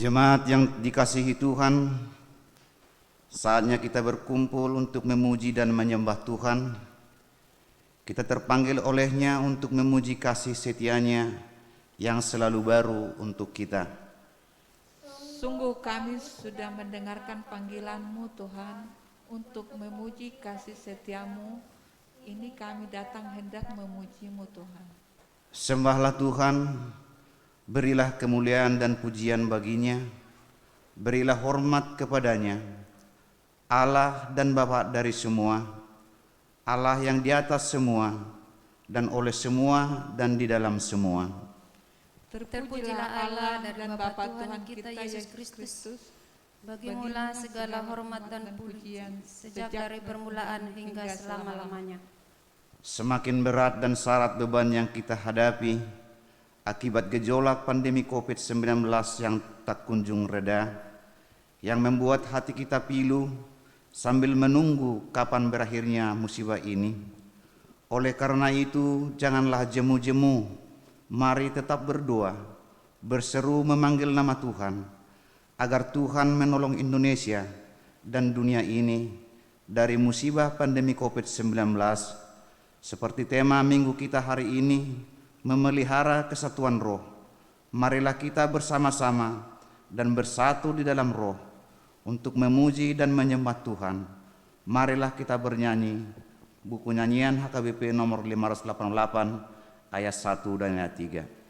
Jemaat yang dikasihi Tuhan, saatnya kita berkumpul untuk memuji dan menyembah Tuhan. Kita terpanggil oleh-Nya untuk memuji kasih setia-Nya yang selalu baru untuk kita. Sungguh kami sudah mendengarkan panggilan-Mu Tuhan untuk memuji kasih setia-Mu. Ini kami datang hendak memuji-Mu Tuhan. Sembahlah Tuhan, berilah kemuliaan dan pujian bagi-Nya, berilah hormat kepada-Nya, Allah dan Bapa dari semua, Allah yang di atas semua, dan oleh semua dan di dalam semua. Terpujilah Allah dan Bapa Tuhan kita Yesus Kristus. Bagimulah segala hormat dan pujian sejak dari permulaan hingga selama-lamanya. Semakin berat dan syarat beban yang kita hadapi akibat gejolak pandemi COVID-19 yang tak kunjung reda, yang membuat hati kita pilu sambil menunggu kapan berakhirnya musibah ini. Oleh karena itu, janganlah jemu-jemu, mari tetap berdoa, berseru memanggil nama Tuhan, agar Tuhan menolong Indonesia dan dunia ini dari musibah pandemi COVID-19. Seperti tema minggu kita hari ini, memelihara kesatuan roh. Marilah kita bersama-sama dan bersatu di dalam roh untuk memuji dan menyembah Tuhan. Marilah kita bernyanyi buku nyanyian HKBP nomor 588 ayat 1 dan ayat 3.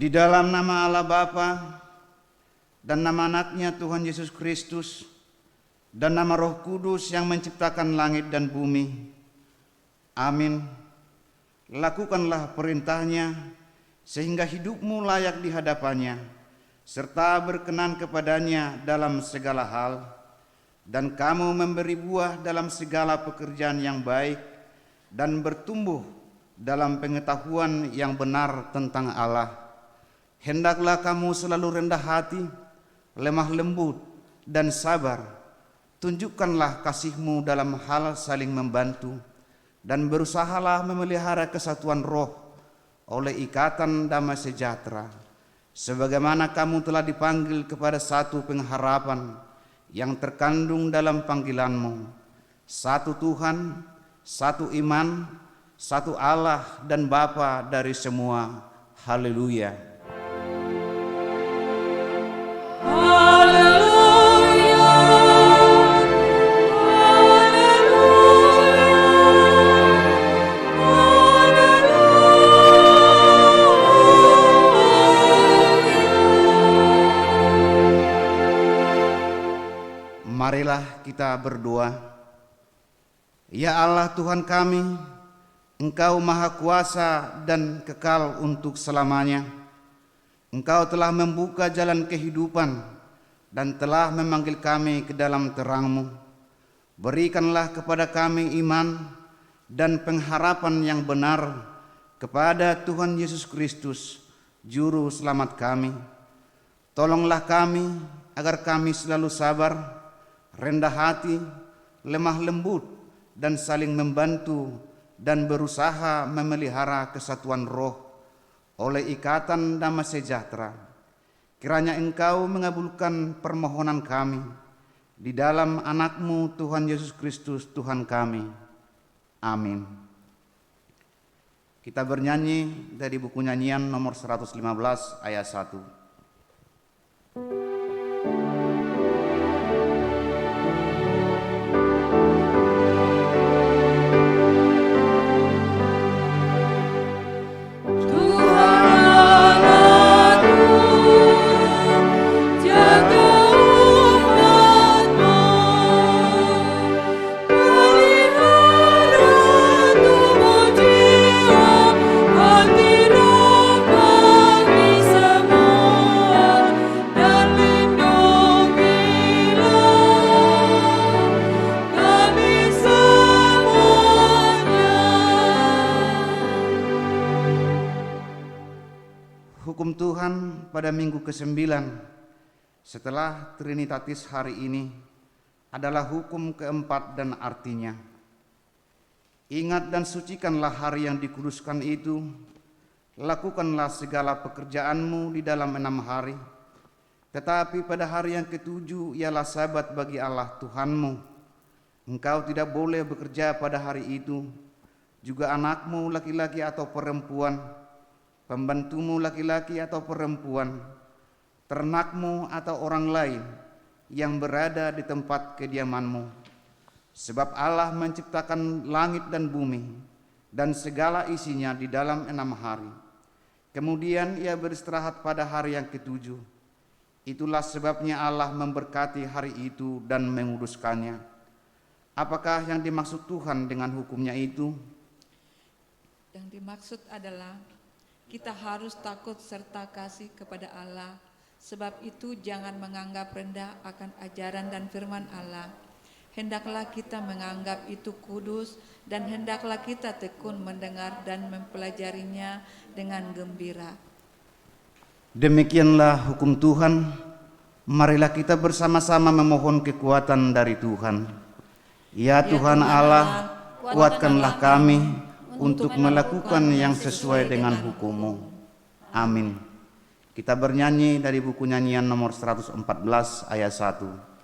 Di dalam nama Allah Bapa dan nama anaknya Tuhan Yesus Kristus dan nama Roh Kudus yang menciptakan langit dan bumi. Amin. Lakukanlah perintahnya sehingga hidupmu layak di hadapannya serta berkenan kepadanya dalam segala hal, dan kamu memberi buah dalam segala pekerjaan yang baik dan bertumbuh dalam pengetahuan yang benar tentang Allah. Hendaklah kamu selalu rendah hati, lemah lembut, dan sabar. Tunjukkanlah kasih-Mu dalam hal saling membantu, dan berusahalah memelihara kesatuan roh oleh ikatan damai sejahtera, sebagaimana kamu telah dipanggil kepada satu pengharapan yang terkandung dalam panggilan-Mu. Satu Tuhan, satu iman, satu Allah dan Bapa dari semua. Haleluya. Marilah kita berdoa. Ya Allah Tuhan kami, Engkau Maha Kuasa dan kekal untuk selamanya. Engkau telah membuka jalan kehidupan dan telah memanggil kami ke dalam terang-Mu. Berikanlah kepada kami iman dan pengharapan yang benar kepada Tuhan Yesus Kristus, Juru Selamat kami. Tolonglah kami agar kami selalu sabar, rendah hati, lemah lembut, dan saling membantu dan berusaha memelihara kesatuan roh oleh ikatan damai sejahtera. Kiranya Engkau mengabulkan permohonan kami di dalam Anak-Mu Tuhan Yesus Kristus Tuhan kami. Amin. Kita bernyanyi dari buku nyanyian nomor 115 ayat 1. Hukum Tuhan pada minggu ke-9 setelah Trinitatis hari ini adalah hukum keempat dan artinya, ingat dan sucikanlah hari yang dikuduskan itu, lakukanlah segala pekerjaanmu di dalam 6 hari, tetapi pada hari yang ke-7 ialah Sabat bagi Allah Tuhanmu. Engkau tidak boleh bekerja pada hari itu, juga anakmu laki-laki atau perempuan, pembantumu laki-laki atau perempuan, ternakmu atau orang lain yang berada di tempat kediamanmu. Sebab Allah menciptakan langit dan bumi dan segala isinya di dalam 6 hari. Kemudian Ia beristirahat pada hari yang ke-7. Itulah sebabnya Allah memberkati hari itu dan menguduskannya. Apakah yang dimaksud Tuhan dengan hukumnya itu? Yang dimaksud adalah kita harus takut serta kasih kepada Allah. Sebab itu jangan menganggap rendah akan ajaran dan firman Allah. Hendaklah kita menganggap itu kudus dan hendaklah kita tekun mendengar dan mempelajarinya dengan gembira. Demikianlah hukum Tuhan. Marilah kita bersama-sama memohon kekuatan dari Tuhan. Ya Tuhan Allah, kuatkanlah kami untuk melakukan yang sesuai dengan hukum-Mu. Amin. Kita bernyanyi dari buku nyanyian nomor 114 ayat 1.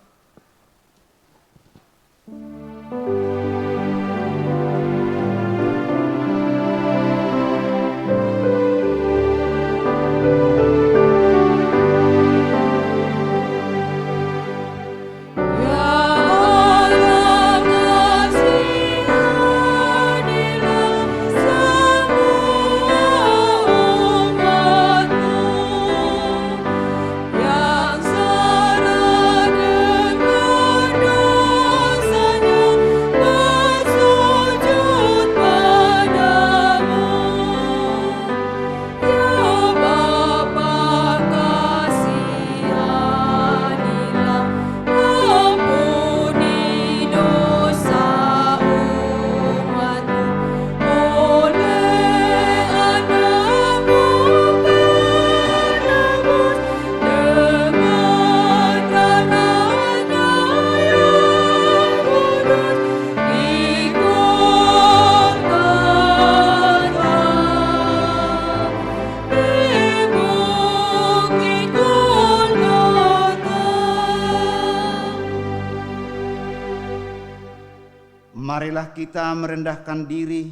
Marilah kita merendahkan diri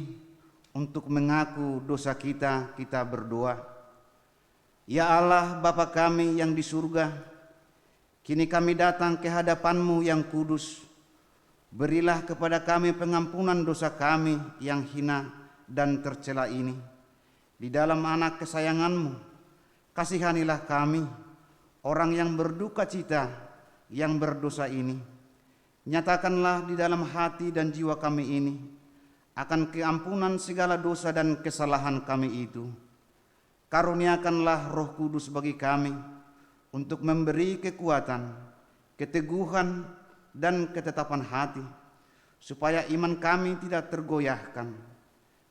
untuk mengaku dosa kita, kita berdoa. Ya Allah, Bapa kami yang di surga, kini kami datang ke hadapan-Mu yang kudus. Berilah kepada kami pengampunan dosa kami yang hina dan tercela ini. Di dalam anak kesayangan-Mu, kasihanilah kami, orang yang berduka cita, yang berdosa ini. Nyatakanlah di dalam hati dan jiwa kami ini akan keampunan segala dosa dan kesalahan kami itu. Karuniakanlah Roh Kudus bagi kami untuk memberi kekuatan, keteguhan, dan ketetapan hati, supaya iman kami tidak tergoyahkan.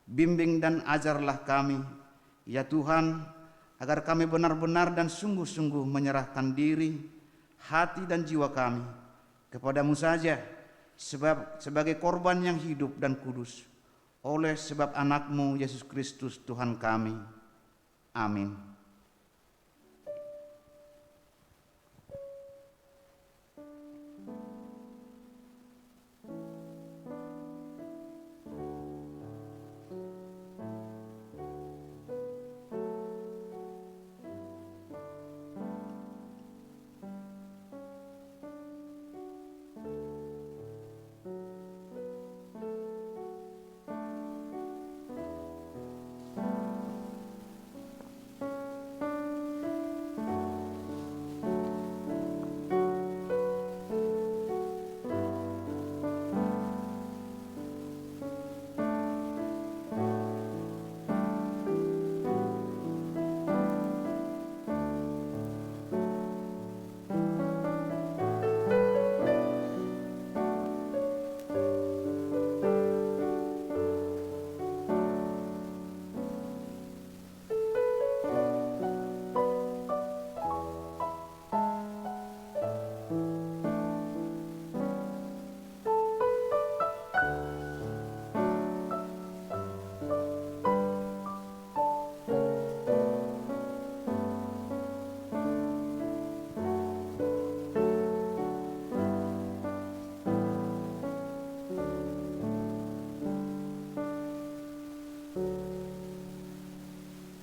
bimbing dan ajarlah kami, ya Tuhan, agar kami benar-benar dan sungguh-sungguh menyerahkan diri, hati dan jiwa kami kepadamu saja, sebagai korban yang hidup dan kudus, oleh sebab anakmu Yesus Kristus Tuhan kami. Amin.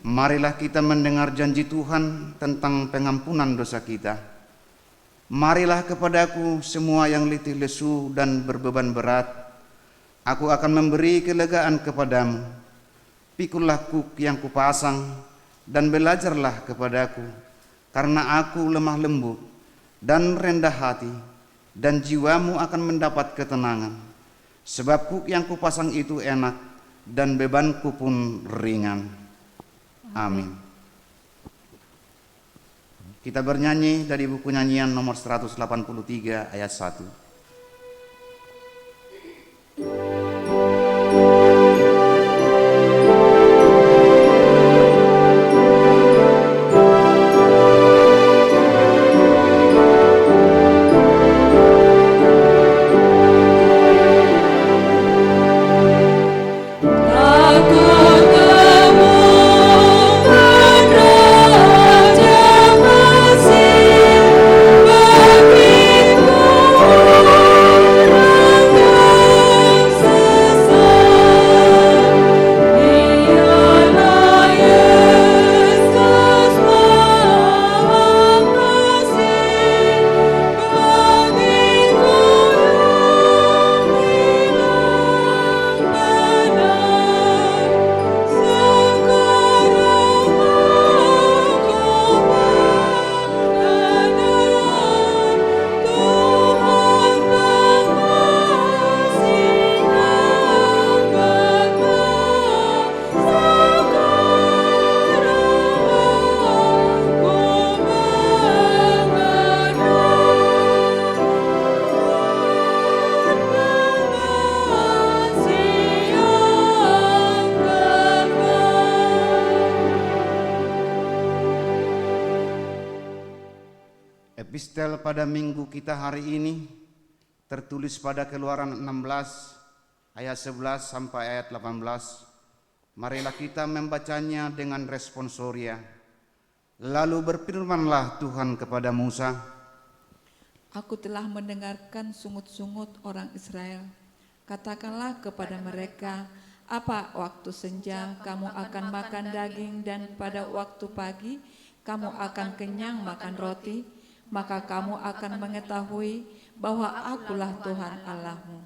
Marilah kita mendengar janji Tuhan tentang pengampunan dosa kita. Marilah kepadaku semua yang letih lesu dan berbeban berat, aku akan memberi kelegaan kepadamu. Pikullah kuk yang kupasang dan belajarlah kepadaku, karena aku lemah lembut dan rendah hati, dan jiwamu akan mendapat ketenangan. Sebab kuk yang kupasang itu enak dan bebanku pun ringan. Amin. Kita bernyanyi dari buku nyanyian nomor 183 ayat 1. Epistel pada minggu kita hari ini tertulis pada Keluaran 16 ayat 11 sampai ayat 18. Marilah kita membacanya dengan responsoria. Lalu berfirmanlah Tuhan kepada Musa, Aku telah mendengarkan sungut-sungut orang Israel. Katakanlah kepada mereka, apa waktu senja kamu akan makan daging dan pada waktu pagi kamu akan kenyang makan roti, maka kamu akan mengetahui bahwa akulah Tuhan Allahmu.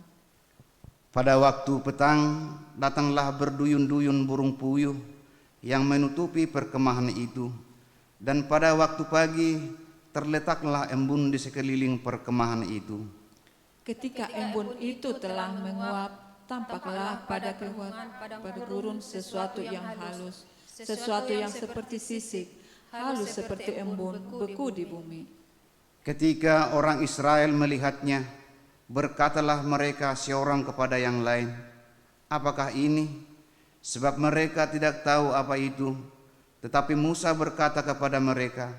pada waktu petang datanglah berduyun-duyun burung puyuh yang menutupi perkemahan itu, dan pada waktu pagi terletaklah embun di sekeliling perkemahan itu. Ketika embun itu telah menguap, tampaklah pada gurun sesuatu yang halus, sesuatu yang seperti sisik, halus seperti embun, beku di bumi. Ketika orang Israel melihatnya, berkatalah mereka seorang kepada yang lain, apakah ini? sebab mereka tidak tahu apa itu. Tetapi Musa berkata kepada mereka,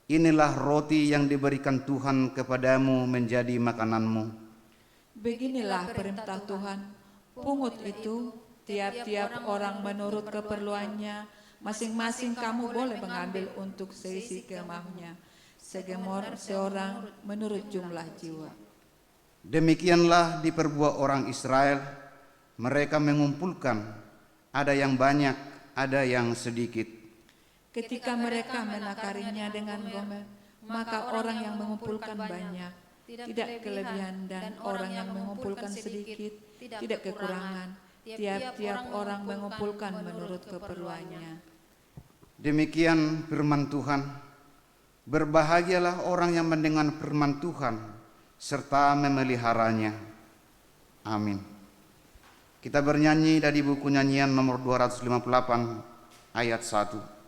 inilah roti yang diberikan Tuhan kepadamu menjadi makananmu. Beginilah perintah Tuhan, pungut itu tiap-tiap orang menurut keperluannya, masing-masing kamu boleh mengambil untuk seisi kemahnya, segemor seorang menurut jumlah jiwa. Demikianlah diperbuat orang Israel, mereka mengumpulkan, ada yang banyak, ada yang sedikit. Ketika mereka menakarinya dengan gomer, maka orang yang mengumpulkan banyak tidak kelebihan dan orang yang mengumpulkan sedikit tidak kekurangan. Tiap-tiap orang mengumpulkan menurut keperluannya. Demikian firman Tuhan. Berbahagialah orang yang mendengar firman Tuhan serta memeliharanya. Amin. Kita bernyanyi dari buku nyanyian nomor 258 ayat 1.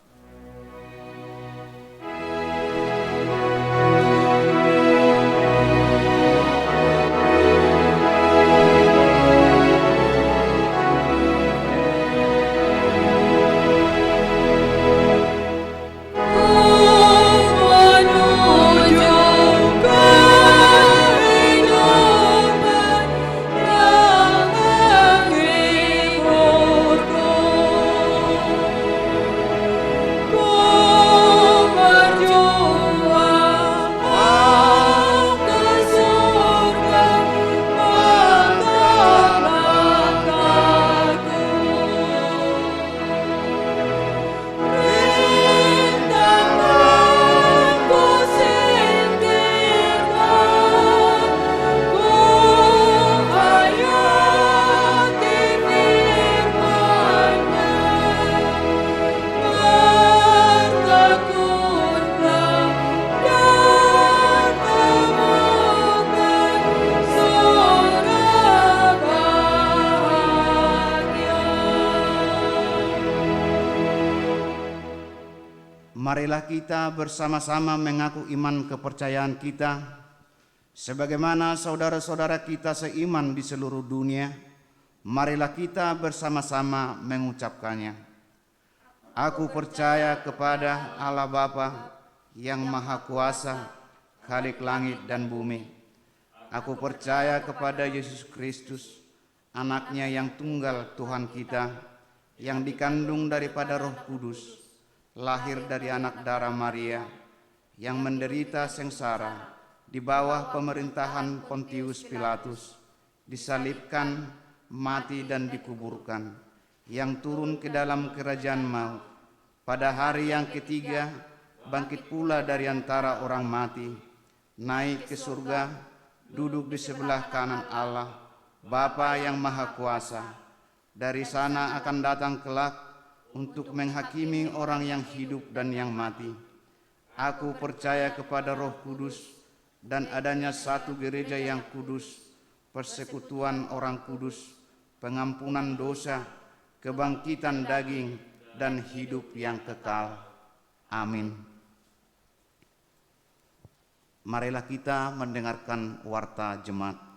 Marilah kita bersama-sama mengaku iman kepercayaan kita, sebagaimana saudara-saudara kita seiman di seluruh dunia. Marilah kita bersama-sama mengucapkannya. Aku percaya kepada Allah Bapa yang Maha Kuasa, Khalik langit dan bumi. Aku percaya kepada Yesus Kristus, anaknya yang tunggal Tuhan kita, yang dikandung daripada Roh Kudus, lahir dari anak darah Maria, yang menderita sengsara di bawah pemerintahan Pontius Pilatus, disalibkan, mati dan dikuburkan, yang turun ke dalam kerajaan maut, pada hari yang ketiga bangkit pula dari antara orang mati, naik ke surga, duduk di sebelah kanan Allah, Bapa yang Maha Kuasa. Dari sana akan datang kelak untuk menghakimi orang yang hidup dan yang mati. Aku percaya kepada Roh Kudus dan adanya satu gereja yang kudus, persekutuan orang kudus, pengampunan dosa, kebangkitan daging, dan hidup yang kekal. Amin. Marilah kita mendengarkan warta jemaat.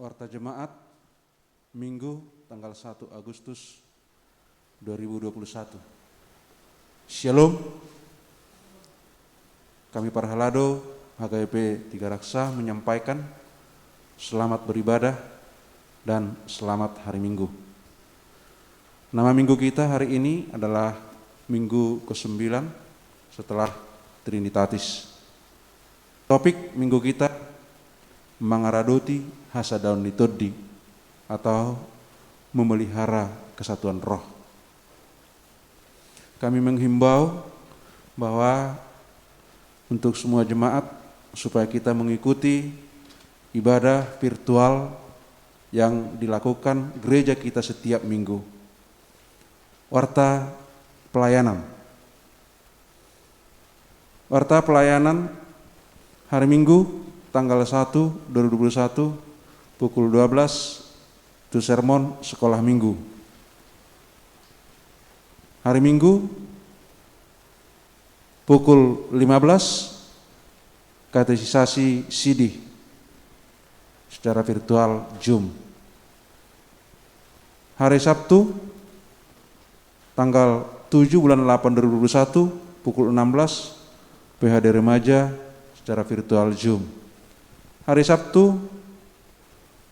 Warta Jemaat Minggu tanggal 1 Agustus 2021. Shalom. Kami Parhalado HKBP Tiga Raksa menyampaikan selamat beribadah dan selamat hari Minggu. Nama minggu kita hari ini adalah Minggu ke-9 setelah Trinitatis. Topik minggu kita Mangaradoti Hasadaun Litodi, atau memelihara kesatuan roh. Kami menghimbau bahwa untuk semua jemaat supaya kita mengikuti ibadah virtual yang dilakukan gereja kita setiap minggu. Warta pelayanan. Warta pelayanan hari Minggu tanggal 1 2021 pukul 12 itu sermon sekolah minggu. Hari Minggu pukul 15 katekisasi sidih secara virtual Zoom. Hari Sabtu tanggal 7 bulan 8 2021 pukul 16 PHD Remaja secara virtual Zoom. Hari Sabtu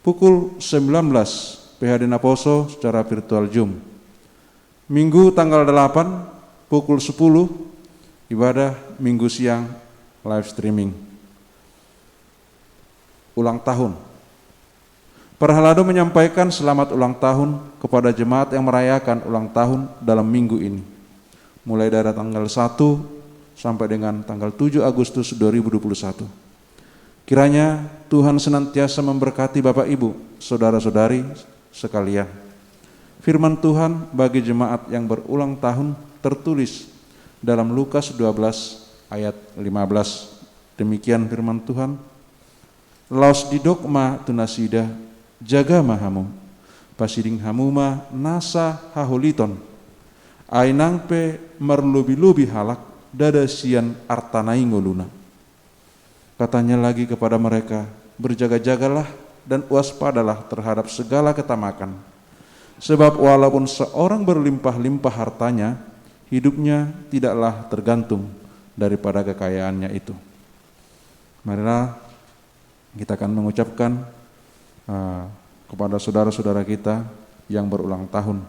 pukul 19 PHD Naposo secara virtual Zoom. Minggu tanggal 8 pukul 10 ibadah Minggu siang live streaming. Ulang tahun. Perhalado menyampaikan selamat ulang tahun kepada jemaat yang merayakan ulang tahun dalam minggu ini. Mulai dari tanggal 1 sampai dengan tanggal 7 Agustus 2021. Kiranya Tuhan senantiasa memberkati Bapak Ibu, saudara-saudari sekalian. Firman Tuhan bagi jemaat yang berulang tahun tertulis dalam Lukas 12 ayat 15. Demikian firman Tuhan. Laos didokma tunasida jaga mahamu pasiding hamuma nasa hahuliton ainangpe merlubi-lubi halak dada sian artanai ngoluna. Katanya lagi kepada mereka, berjaga-jagalah dan waspadalah terhadap segala ketamakan. Sebab walaupun seorang berlimpah-limpah hartanya, hidupnya tidaklah tergantung daripada kekayaannya itu. Marilah kita akan mengucapkan kepada saudara-saudara kita yang berulang tahun,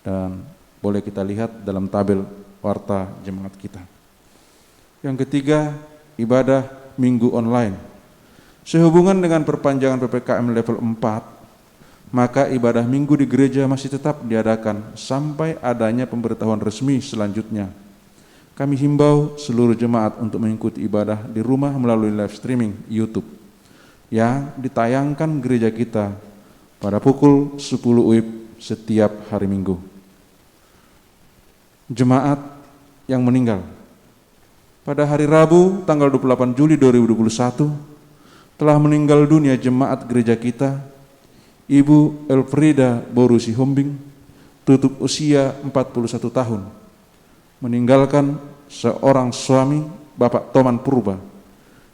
dan boleh kita lihat dalam tabel warta jemaat kita. Yang ketiga, ibadah Minggu online. Sehubungan dengan perpanjangan PPKM level 4, maka ibadah Minggu di gereja masih tetap diadakan sampai adanya pemberitahuan resmi selanjutnya. Kami himbau seluruh jemaat untuk mengikuti ibadah di rumah melalui live streaming YouTube yang ditayangkan gereja kita pada pukul 10 WIB setiap hari Minggu. Jemaat yang meninggal pada hari Rabu tanggal 28 Juli 2021 telah meninggal dunia jemaat gereja kita Ibu Elfrida Borusi Hombing, tutup usia 41 tahun, meninggalkan seorang suami Bapak Toman Purba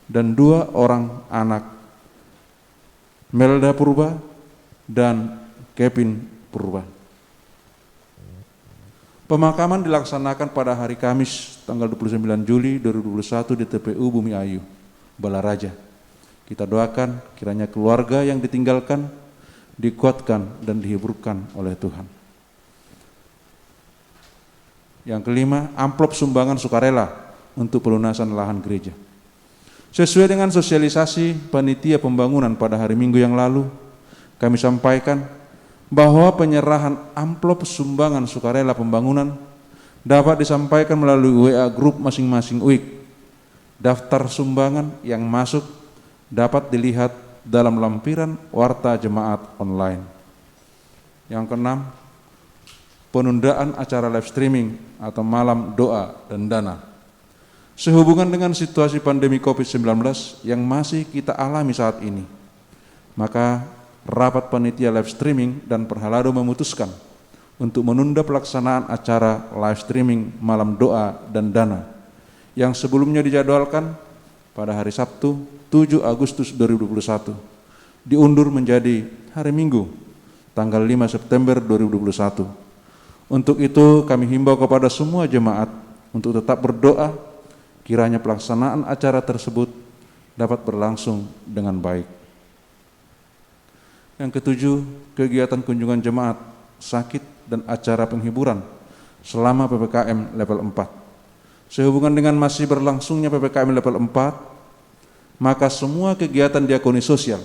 dan 2 orang anak, Melda Purba dan Kevin Purba. Pemakaman dilaksanakan pada hari Kamis tanggal 29 Juli 2021 di TPU Bumi Ayu, Balaraja. Kita doakan kiranya keluarga yang ditinggalkan dikuatkan dan dihiburkan oleh Tuhan. Yang kelima, amplop sumbangan sukarela untuk pelunasan lahan gereja. Sesuai dengan sosialisasi panitia pembangunan pada hari Minggu yang lalu, kami sampaikan bahwa penyerahan amplop sumbangan sukarela pembangunan dapat disampaikan melalui WA grup masing-masing UIK. Daftar sumbangan yang masuk dapat dilihat dalam lampiran warta jemaat online. Yang keenam, penundaan acara live streaming atau malam doa dan dana. Sehubungan dengan situasi pandemi COVID-19 yang masih kita alami saat ini, maka rapat panitia live streaming dan Perhalado memutuskan untuk menunda pelaksanaan acara live streaming malam doa dan dana yang sebelumnya dijadwalkan pada hari Sabtu 7 Agustus 2021 diundur menjadi hari Minggu tanggal 5 September 2021. Untuk itu kami himbau kepada semua jemaat untuk tetap berdoa kiranya pelaksanaan acara tersebut dapat berlangsung dengan baik. Yang ketujuh, kegiatan kunjungan jemaat, sakit dan acara penghiburan selama PPKM level 4. Sehubungan dengan masih berlangsungnya PPKM level 4, maka semua kegiatan diakoni sosial,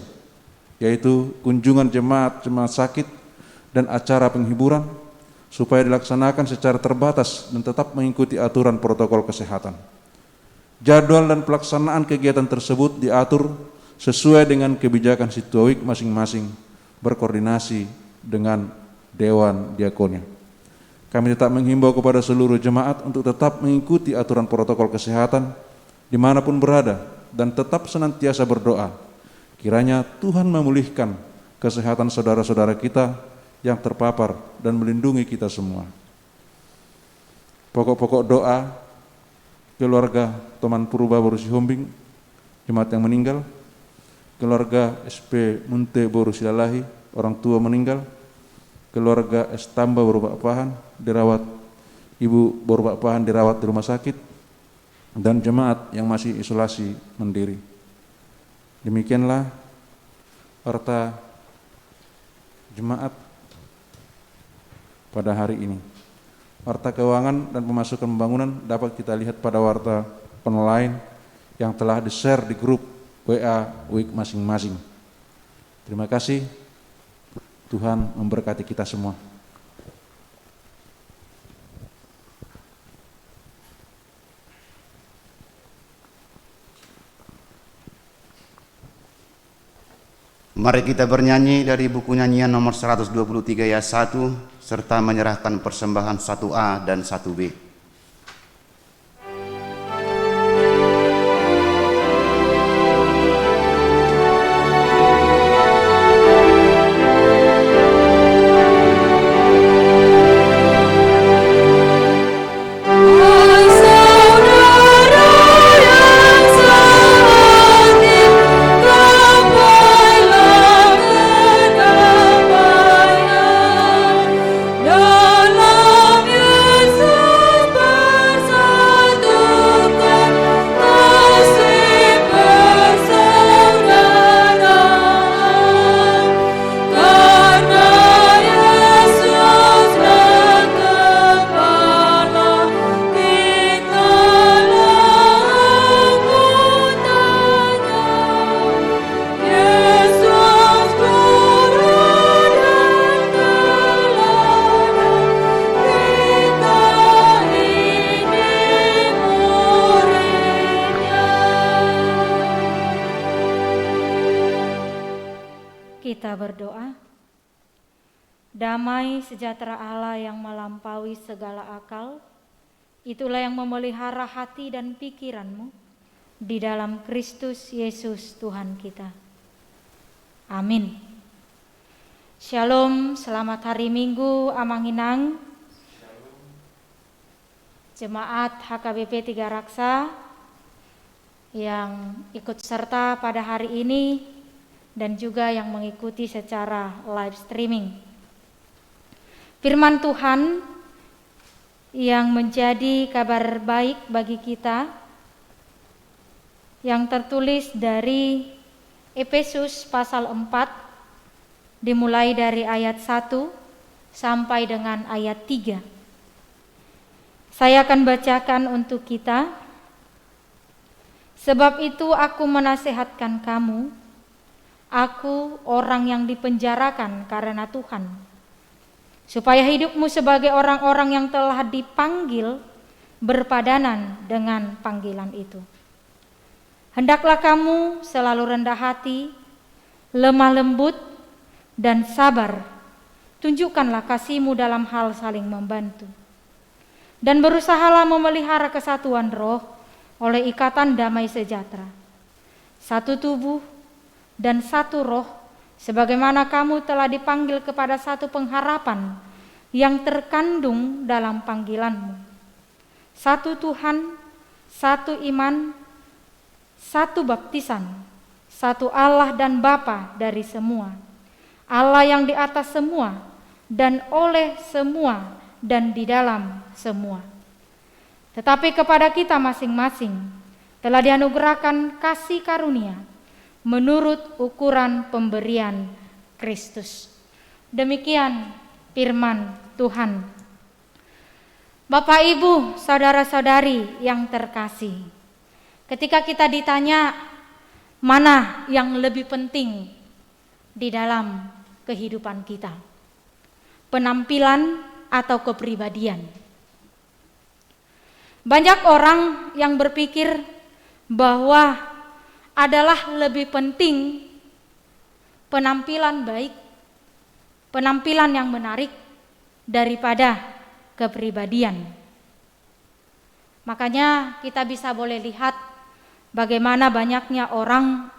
yaitu kunjungan jemaat sakit dan acara penghiburan, supaya dilaksanakan secara terbatas dan tetap mengikuti aturan protokol kesehatan. Jadwal dan pelaksanaan kegiatan tersebut diatur sesuai dengan kebijakan Situawik masing-masing, berkoordinasi dengan Dewan Diakonia. Kami tetap menghimbau kepada seluruh jemaat untuk tetap mengikuti aturan protokol kesehatan dimanapun berada dan tetap senantiasa berdoa. Kiranya Tuhan memulihkan kesehatan saudara-saudara kita yang terpapar dan melindungi kita semua. Pokok-pokok doa keluarga teman Purba Boru Sihombing, jemaat yang meninggal, keluarga SP Munte Boru Silalahi, orang tua meninggal, keluarga Estamba Boru Bakpahan dirawat, Ibu Boru Bakpahan dirawat di rumah sakit, dan jemaat yang masih isolasi mandiri. Demikianlah harta jemaat pada hari ini. Warta keuangan dan pemasukan pembangunan dapat kita lihat pada warta online yang telah di-share di grup WA WIK masing-masing. Terima kasih. Tuhan memberkati kita semua. Mari kita bernyanyi dari buku nyanyian nomor 123 ayat 1 serta menyerahkan persembahan 1A dan 1B. Kita berdoa. Damai sejahtera Allah yang melampaui segala akal, itulah yang memelihara hati dan pikiranmu di dalam Kristus Yesus Tuhan kita. Amin. Shalom, selamat hari Minggu Amanginang. Jemaat HKBP Tiga Raksa yang ikut serta pada hari ini dan juga yang mengikuti secara live streaming. Firman Tuhan yang menjadi kabar baik bagi kita yang tertulis dari Efesus pasal 4 dimulai dari ayat 1 sampai dengan ayat 3. Saya akan bacakan untuk kita. Sebab itu aku menasihatkan kamu, aku orang yang dipenjarakan karena Tuhan, supaya hidupmu sebagai orang-orang yang telah dipanggil berpadanan dengan panggilan itu. Hendaklah kamu selalu rendah hati, lemah lembut, dan sabar. Tunjukkanlah kasihmu dalam hal saling membantu. Dan berusahalah memelihara kesatuan roh oleh ikatan damai sejahtera. Satu tubuh dan satu roh, sebagaimana kamu telah dipanggil kepada satu pengharapan yang terkandung dalam panggilanmu. Satu Tuhan, satu iman, satu baptisan, satu Allah dan Bapa dari semua, Allah yang di atas semua dan oleh semua dan di dalam semua. Tetapi kepada kita masing-masing telah dianugerahkan kasih karunia menurut ukuran pemberian Kristus. Demikian firman Tuhan. Bapak, Ibu, saudara-saudari yang terkasih, ketika kita ditanya mana yang lebih penting di dalam kehidupan kita, penampilan atau kepribadian? Banyak orang yang berpikir bahwa adalah lebih penting penampilan baik, penampilan yang menarik daripada kepribadian. Makanya kita bisa boleh lihat bagaimana banyaknya orang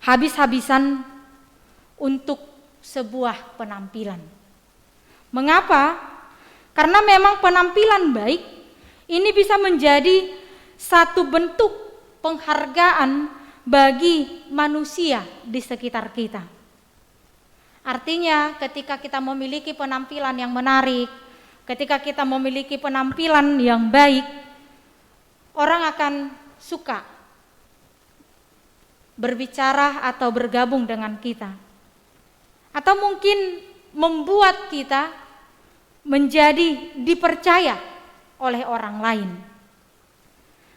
habis-habisan untuk sebuah penampilan. Mengapa? Karena memang penampilan baik ini bisa menjadi satu bentuk penghargaan bagi manusia di sekitar kita. Artinya ketika kita memiliki penampilan yang menarik, ketika kita memiliki penampilan yang baik, orang akan suka berbicara atau bergabung dengan kita. Atau mungkin membuat kita menjadi dipercaya oleh orang lain.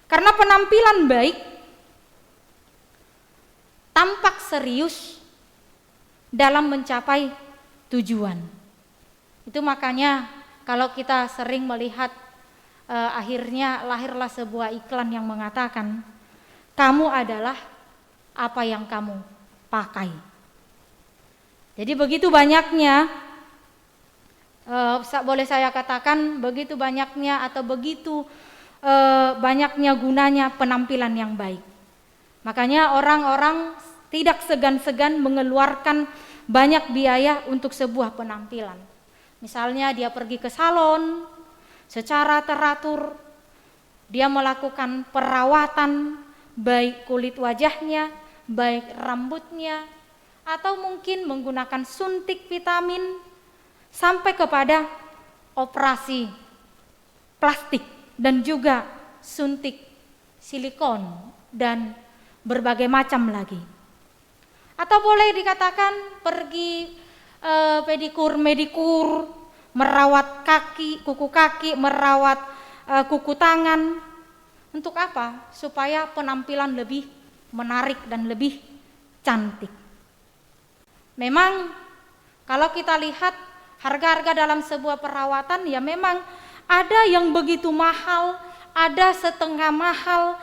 Karena penampilan baik tampak serius dalam mencapai tujuan. Itu makanya kalau kita sering melihat akhirnya lahirlah sebuah iklan yang mengatakan, kamu adalah apa yang kamu pakai. Jadi begitu banyaknya, boleh saya katakan begitu banyaknya atau begitu banyaknya gunanya penampilan yang baik. Makanya orang-orang tidak segan-segan mengeluarkan banyak biaya untuk sebuah penampilan. Misalnya dia pergi ke salon secara teratur, dia melakukan perawatan baik kulit wajahnya, baik rambutnya, atau mungkin menggunakan suntik vitamin sampai kepada operasi plastik dan juga suntik silikon dan berbagai macam lagi. Atau boleh dikatakan pergi pedikur, merawat kuku kaki, merawat kuku tangan. Untuk apa? Supaya penampilan lebih menarik dan lebih cantik. Memang kalau kita lihat harga-harga dalam sebuah perawatan, ya memang ada yang begitu mahal, ada setengah mahal,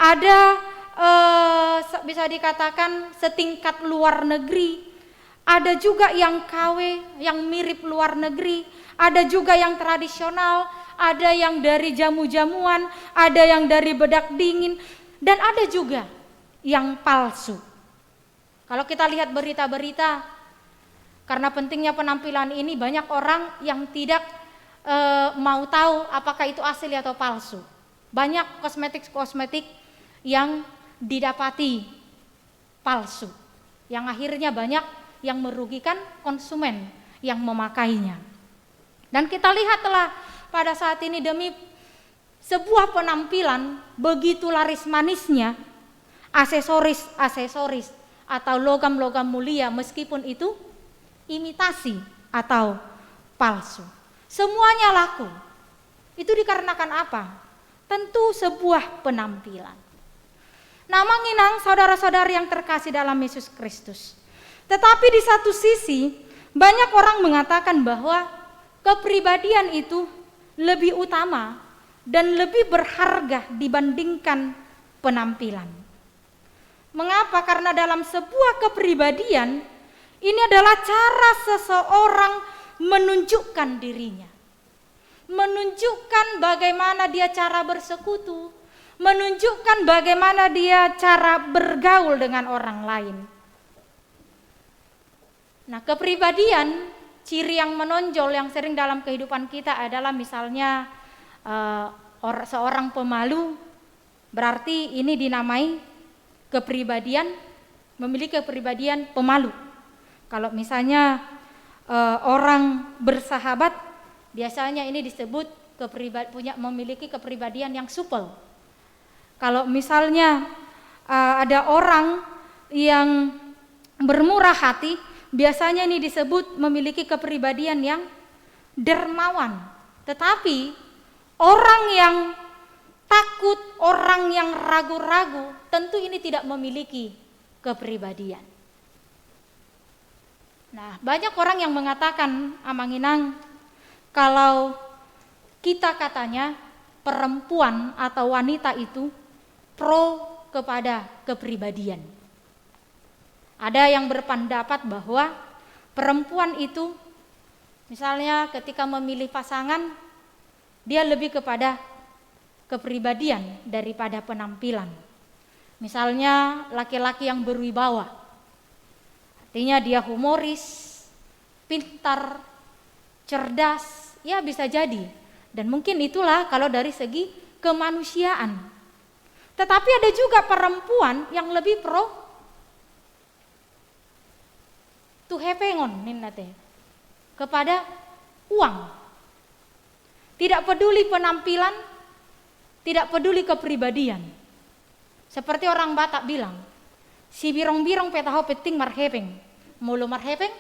ada bisa dikatakan setingkat luar negeri, ada juga yang KW yang mirip luar negeri, ada juga yang tradisional, ada yang dari jamu-jamuan, ada yang dari bedak dingin, dan ada juga yang palsu. Kalau kita lihat berita-berita, karena pentingnya penampilan ini, banyak orang yang tidak mau tahu apakah itu asli atau palsu. Banyak kosmetik yang didapati palsu, yang akhirnya banyak yang merugikan konsumen yang memakainya. Dan kita lihatlah pada saat ini demi sebuah penampilan begitu laris manisnya aksesoris atau logam-logam mulia, meskipun itu imitasi atau palsu. Semuanya laku. Itu dikarenakan apa? Tentu sebuah penampilan. Nah, menginang saudara-saudari yang terkasih dalam Yesus Kristus. Tetapi di satu sisi banyak orang mengatakan bahwa kepribadian itu lebih utama dan lebih berharga dibandingkan penampilan. Mengapa? Karena dalam sebuah kepribadian ini adalah cara seseorang menunjukkan dirinya, menunjukkan bagaimana dia cara bersekutu, menunjukkan bagaimana dia cara bergaul dengan orang lain. Nah, kepribadian, ciri yang menonjol yang sering dalam kehidupan kita adalah misalnya seorang pemalu, berarti ini dinamai kepribadian, memiliki kepribadian pemalu. Kalau misalnya orang bersahabat, biasanya ini disebut memiliki kepribadian yang supel. Kalau misalnya ada orang yang bermurah hati, biasanya ini disebut memiliki kepribadian yang dermawan. Tetapi orang yang takut, orang yang ragu-ragu, tentu ini tidak memiliki kepribadian. Nah, banyak orang yang mengatakan, Amanginang, kalau kita katanya perempuan atau wanita itu pro kepada kepribadian. Ada yang berpendapat bahwa perempuan itu misalnya ketika memilih pasangan, dia lebih kepada kepribadian daripada penampilan. Misalnya laki-laki yang berwibawa, Artinya dia humoris, pintar, cerdas, ya bisa jadi. Dan mungkin itulah kalau dari segi kemanusiaan. Tetapi ada juga perempuan yang lebih pro tuhepengon ninnate, kepada uang. Tidak peduli penampilan, tidak peduli kepribadian. Seperti orang Batak bilang, si birong-birong petaho peting marhepeng, mulu marhepeng,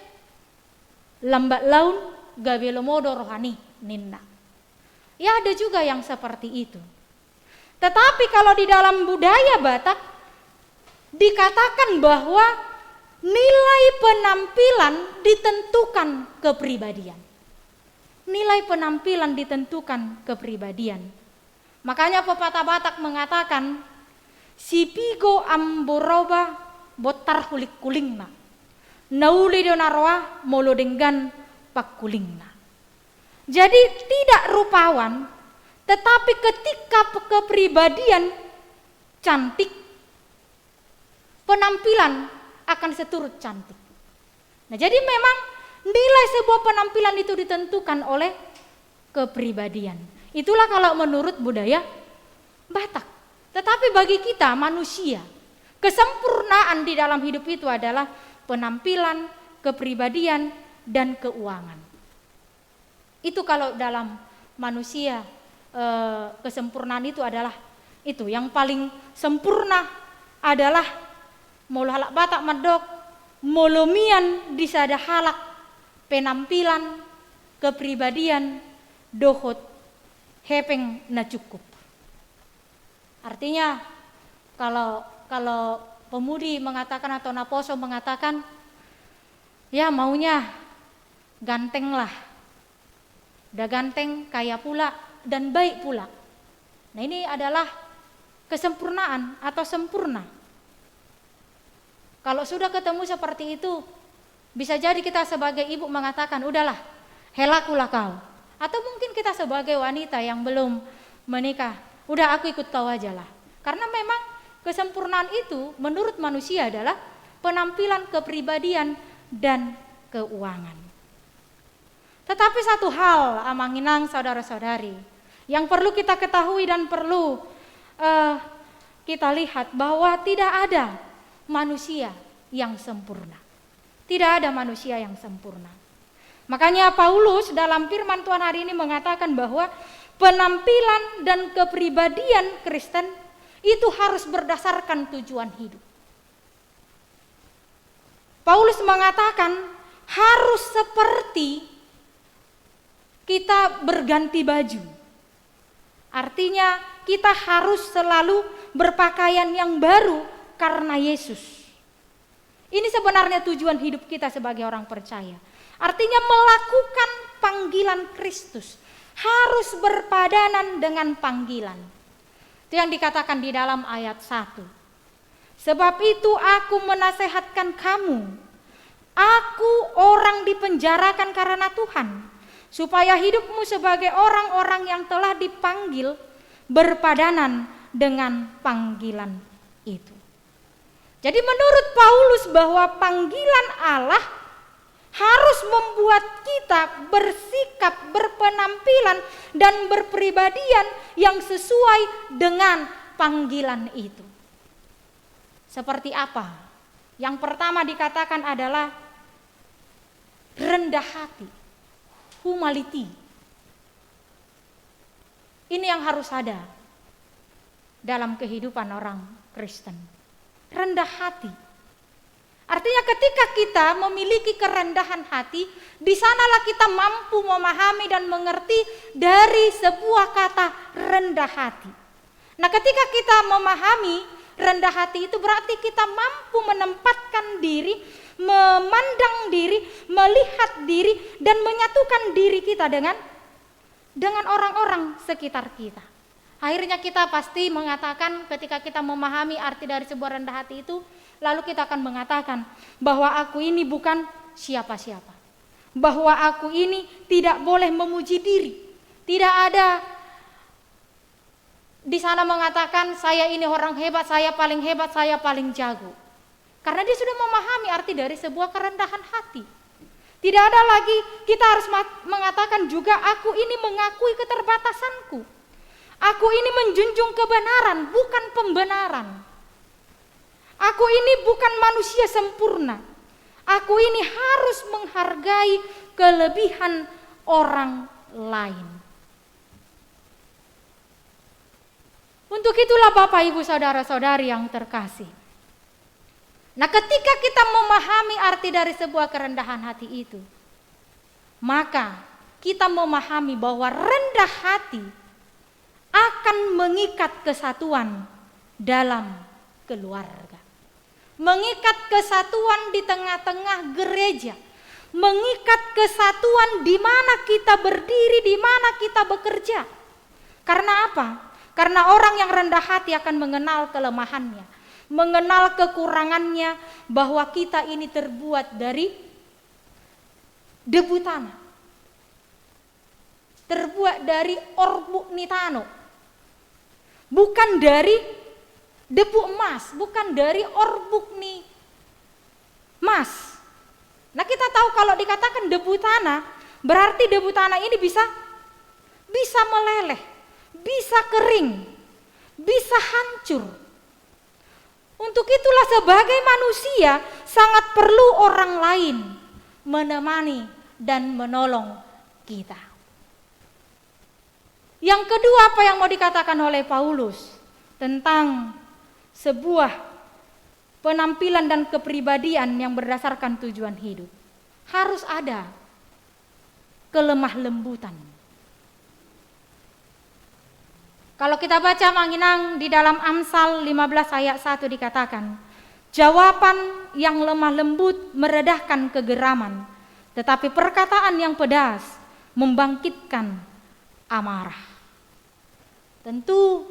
lambat laun gabelo modo rohani ninna. Ya ada juga yang seperti itu. Tetapi kalau di dalam budaya Batak dikatakan bahwa nilai penampilan ditentukan kepribadian. Nilai penampilan ditentukan kepribadian. Makanya pepatah Batak mengatakan, si pigo amboroba botar hulik kulingna, nauli donaroa molo denggan pak kulingna. Jadi tidak rupawan, tetapi ketika kepribadian cantik, penampilan akan seturut cantik. Nah, jadi memang nilai sebuah penampilan itu ditentukan oleh kepribadian. Itulah kalau menurut budaya Batak. Tetapi bagi kita manusia, kesempurnaan di dalam hidup itu adalah penampilan, kepribadian, dan keuangan. Itu kalau dalam manusia kesempurnaan itu adalah itu. Yang paling sempurna adalah molo halak Batak medok, molomian disada halak penampilan, kepribadian, dohot, hepeng na cukup. Artinya kalau pemudi mengatakan atau naposo mengatakan, ya maunya ganteng lah, udah ganteng, kaya pula, dan baik pula. Nah ini adalah kesempurnaan atau sempurna. Kalau sudah ketemu seperti itu, bisa jadi kita sebagai ibu mengatakan, udahlah, helakulah kau. Atau mungkin kita sebagai wanita yang belum menikah, udah aku ikut kau aja lah. Karena memang kesempurnaan itu menurut manusia adalah penampilan, kepribadian, dan keuangan. Tetapi satu hal, Amanginang saudara-saudari, yang perlu kita ketahui dan perlu kita lihat bahwa tidak ada manusia yang sempurna. Tidak ada manusia yang sempurna. Makanya Paulus dalam firman Tuhan hari ini mengatakan bahwa penampilan dan kepribadian Kristen itu harus berdasarkan tujuan hidup. Paulus mengatakan harus seperti kita berganti baju. Artinya kita harus selalu berpakaian yang baru karena Yesus. Ini sebenarnya tujuan hidup kita sebagai orang percaya. Artinya melakukan panggilan Kristus. Harus berpadanan dengan panggilan. Itu yang dikatakan di dalam ayat 1. Sebab itu aku menasehatkan kamu. Aku orang dipenjarakan karena Tuhan. Supaya hidupmu sebagai orang-orang yang telah dipanggil berpadanan dengan panggilan itu. Jadi menurut Paulus bahwa panggilan Allah harus membuat kita bersikap, berpenampilan, dan berpribadian yang sesuai dengan panggilan itu. Seperti apa? Yang pertama dikatakan adalah rendah hati, humility. Ini yang harus ada dalam kehidupan orang Kristen. Rendah hati. Artinya ketika kita memiliki kerendahan hati, di sanalah kita mampu memahami dan mengerti dari sebuah kata rendah hati. Nah, ketika kita memahami rendah hati itu berarti kita mampu menempatkan diri, memandang diri, melihat diri, dan menyatukan diri kita dengan orang-orang sekitar kita. Akhirnya kita pasti mengatakan ketika kita memahami arti dari sebuah rendah hati itu, lalu kita akan mengatakan bahwa aku ini bukan siapa-siapa. Bahwa aku ini tidak boleh memuji diri. Tidak ada di sana mengatakan saya ini orang hebat, saya paling jago. Karena dia sudah memahami arti dari sebuah kerendahan hati. Tidak ada lagi kita harus mengatakan juga aku ini mengakui keterbatasanku. Aku ini menjunjung kebenaran, bukan pembenaran. Aku ini bukan manusia sempurna. Aku ini harus menghargai kelebihan orang lain. Untuk itulah Bapak Ibu Saudara-saudari yang terkasih. Nah, ketika kita memahami arti dari sebuah kerendahan hati itu, maka kita memahami bahwa rendah hati akan mengikat kesatuan dalam keluarga. Mengikat kesatuan di tengah-tengah gereja. Mengikat kesatuan di mana kita berdiri, di mana kita bekerja. Karena apa? Karena orang yang rendah hati akan mengenal kelemahannya, mengenal kekurangannya, bahwa kita ini terbuat dari debu tanah, terbuat dari orbu nitano, bukan dari debu emas, bukan dari orbuk ni emas. Nah, kita tahu kalau dikatakan debu tanah, berarti debu tanah ini bisa meleleh, bisa kering, bisa hancur. Untuk itulah sebagai manusia sangat perlu orang lain menemani dan menolong kita. Yang kedua, apa yang mau dikatakan oleh Paulus tentang sebuah penampilan dan kepribadian yang berdasarkan tujuan hidup. Harus ada kelemah lembutan. Kalau kita baca Manginang di dalam Amsal 15 ayat 1 dikatakan, jawaban yang lemah lembut meredahkan kegeraman, tetapi perkataan yang pedas membangkitkan amarah. Tentu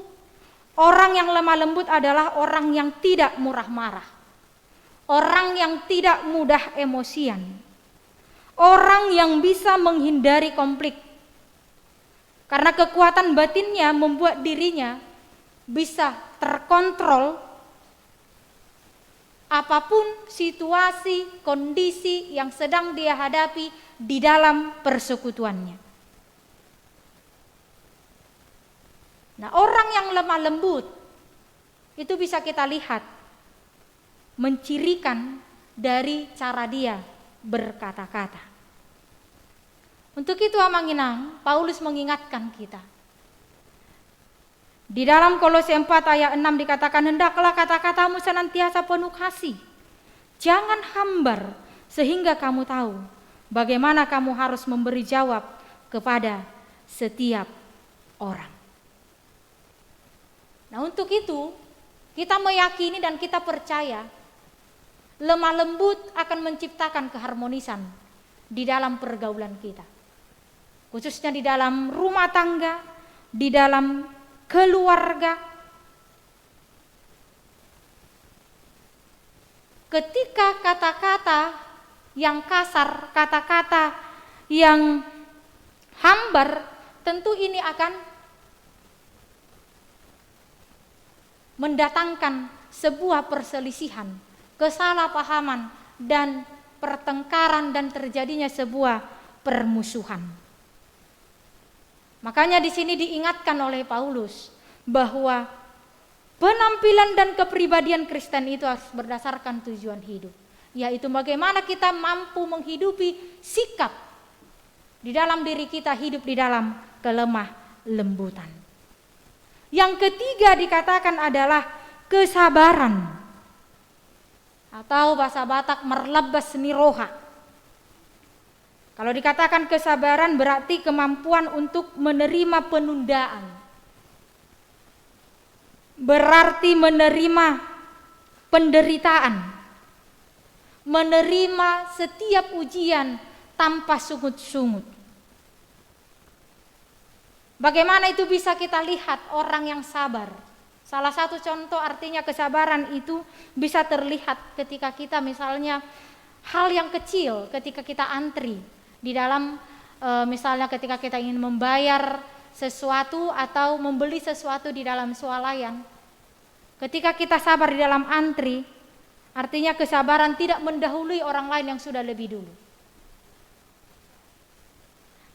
orang yang lemah lembut adalah orang yang tidak murah marah, orang yang tidak mudah emosian, orang yang bisa menghindari konflik. Karena kekuatan batinnya membuat dirinya bisa terkontrol apapun situasi, kondisi yang sedang dia hadapi di dalam persekutuannya. Nah, orang yang lemah lembut itu bisa kita lihat mencirikan dari cara dia berkata-kata. Untuk itu Amanginang, Paulus mengingatkan kita. Di dalam Kolose 4 ayat 6 dikatakan, hendaklah kata-katamu senantiasa penuh kasih. Jangan hambar sehingga kamu tahu bagaimana kamu harus memberi jawab kepada setiap orang. Nah, untuk itu kita meyakini dan kita percaya lemah lembut akan menciptakan keharmonisan di dalam pergaulan kita. Khususnya di dalam rumah tangga, di dalam keluarga. Ketika kata-kata yang kasar, kata-kata yang hambar, tentu ini akan mendatangkan sebuah perselisihan, kesalahpahaman, dan pertengkaran, dan terjadinya sebuah permusuhan. Makanya di sini diingatkan oleh Paulus bahwa penampilan dan kepribadian Kristen itu harus berdasarkan tujuan hidup, yaitu bagaimana kita mampu menghidupi sikap di dalam diri kita, hidup di dalam kelemah lembutan. Yang ketiga dikatakan adalah kesabaran, atau bahasa Batak merlebas niroha. Kalau dikatakan kesabaran berarti kemampuan untuk menerima penundaan, berarti menerima penderitaan, menerima setiap ujian tanpa sungut-sungut. Bagaimana itu bisa kita lihat orang yang sabar? Salah satu contoh artinya kesabaran itu bisa terlihat ketika kita misalnya hal yang kecil, ketika kita antri di dalam misalnya ketika kita ingin membayar sesuatu atau membeli sesuatu di dalam swalayan. Ketika kita sabar di dalam antri, Artinya kesabaran tidak mendahului orang lain yang sudah lebih dulu.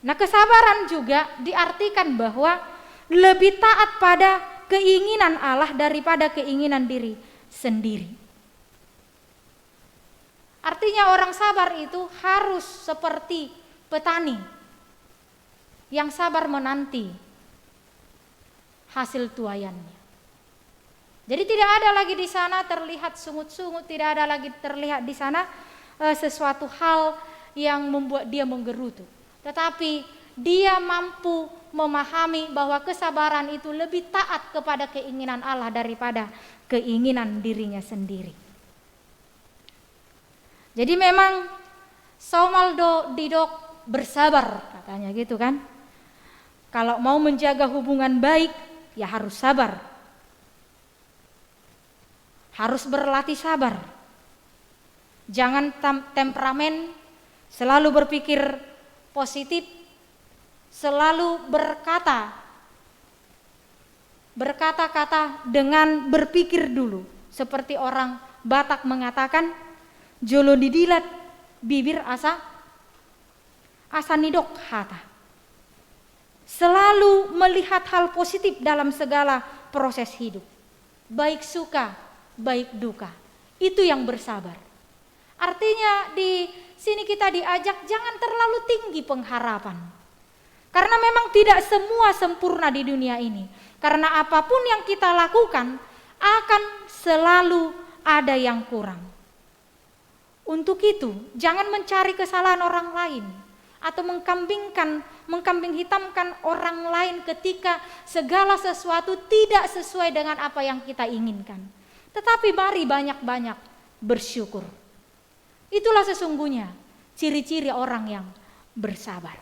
Nah, kesabaran juga diartikan bahwa lebih taat pada keinginan Allah daripada keinginan diri sendiri. Artinya orang sabar itu harus seperti petani yang sabar menanti hasil tuaiannya. Jadi tidak ada lagi di sana terlihat sungut-sungut, tidak ada lagi terlihat di sana sesuatu hal yang membuat dia menggerutu. Tetapi dia mampu memahami bahwa kesabaran itu lebih taat kepada keinginan Allah daripada keinginan dirinya sendiri. Jadi memang Somaldo Didok bersabar, katanya gitu kan. Kalau mau menjaga hubungan baik ya harus sabar. Harus berlatih sabar. Jangan temperamen, selalu berpikir positif, selalu berkata-kata dengan berpikir dulu. Seperti orang Batak mengatakan, jolo didilat bibir asa nidok hata. Selalu melihat hal positif dalam segala proses hidup. Baik suka, baik duka. Itu yang bersabar. Artinya di sini kita diajak jangan terlalu tinggi pengharapan. Karena memang tidak semua sempurna di dunia ini. Karena apapun yang kita lakukan akan selalu ada yang kurang. Untuk itu jangan mencari kesalahan orang lain atau mengkambing hitamkan orang lain ketika segala sesuatu tidak sesuai dengan apa yang kita inginkan. Tetapi mari banyak-banyak bersyukur. Itulah sesungguhnya ciri-ciri orang yang bersabar.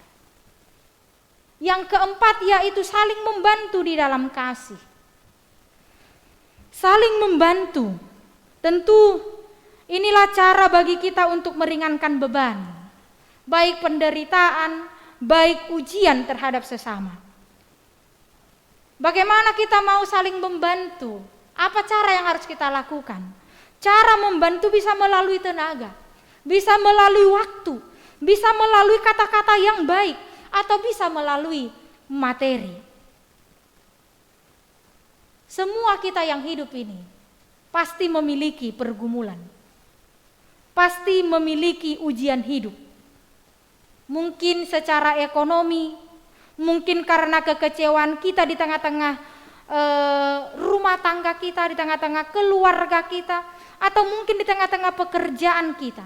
Yang keempat yaitu saling membantu di dalam kasih. Saling membantu. Tentu inilah cara bagi kita untuk meringankan beban. Baik penderitaan, baik ujian terhadap sesama. Bagaimana kita mau saling membantu? Apa cara yang harus kita lakukan? Cara membantu bisa melalui tenaga, bisa melalui waktu, bisa melalui kata-kata yang baik, atau bisa melalui materi. Semua kita yang hidup ini pasti memiliki pergumulan, pasti memiliki ujian hidup. Mungkin secara ekonomi, mungkin karena kekecewaan kita di tengah-tengah rumah tangga kita, di tengah-tengah keluarga kita, atau mungkin di tengah-tengah pekerjaan kita,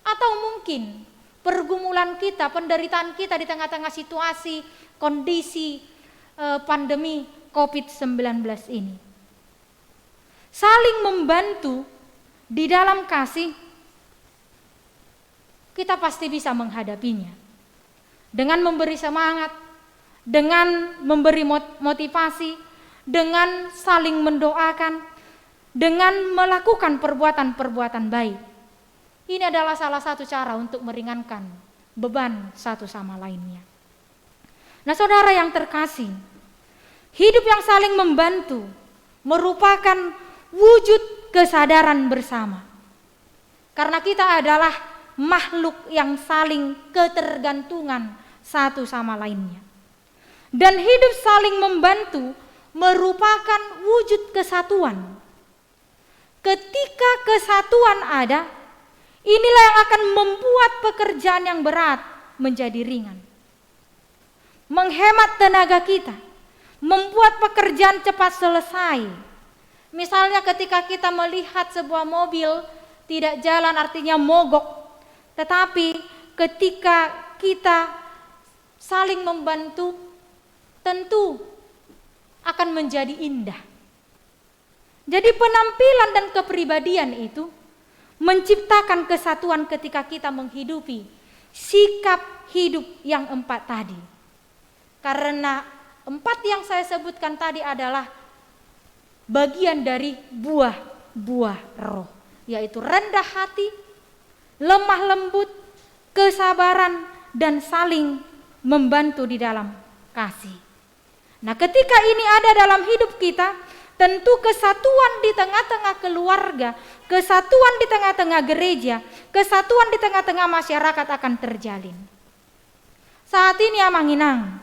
atau mungkin pergumulan kita, penderitaan kita di tengah-tengah situasi, kondisi pandemi COVID-19 ini. Saling membantu di dalam kasih, kita pasti bisa menghadapinya. Dengan memberi semangat, dengan memberi motivasi, dengan saling mendoakan, dengan melakukan perbuatan-perbuatan baik. Ini adalah salah satu cara untuk meringankan beban satu sama lainnya. Nah, saudara yang terkasih, hidup yang saling membantu merupakan wujud kesadaran bersama. Karena kita adalah makhluk yang saling ketergantungan satu sama lainnya. Dan hidup saling membantu merupakan wujud kesatuan. Ketika kesatuan ada, inilah yang akan membuat pekerjaan yang berat menjadi ringan. Menghemat tenaga kita, membuat pekerjaan cepat selesai. Misalnya ketika kita melihat sebuah mobil tidak jalan, artinya mogok. Tetapi ketika kita saling membantu, tentu akan menjadi indah. Jadi penampilan dan kepribadian itu menciptakan kesatuan ketika kita menghidupi sikap hidup yang 4 tadi. Karena 4 yang saya sebutkan tadi adalah bagian dari buah-buah roh, yaitu rendah hati, lemah lembut, kesabaran, dan saling membantu di dalam kasih. Nah, ketika ini ada dalam hidup kita, tentu kesatuan di tengah-tengah keluarga, kesatuan di tengah-tengah gereja, kesatuan di tengah-tengah masyarakat akan terjalin. Saat ini Amanginang,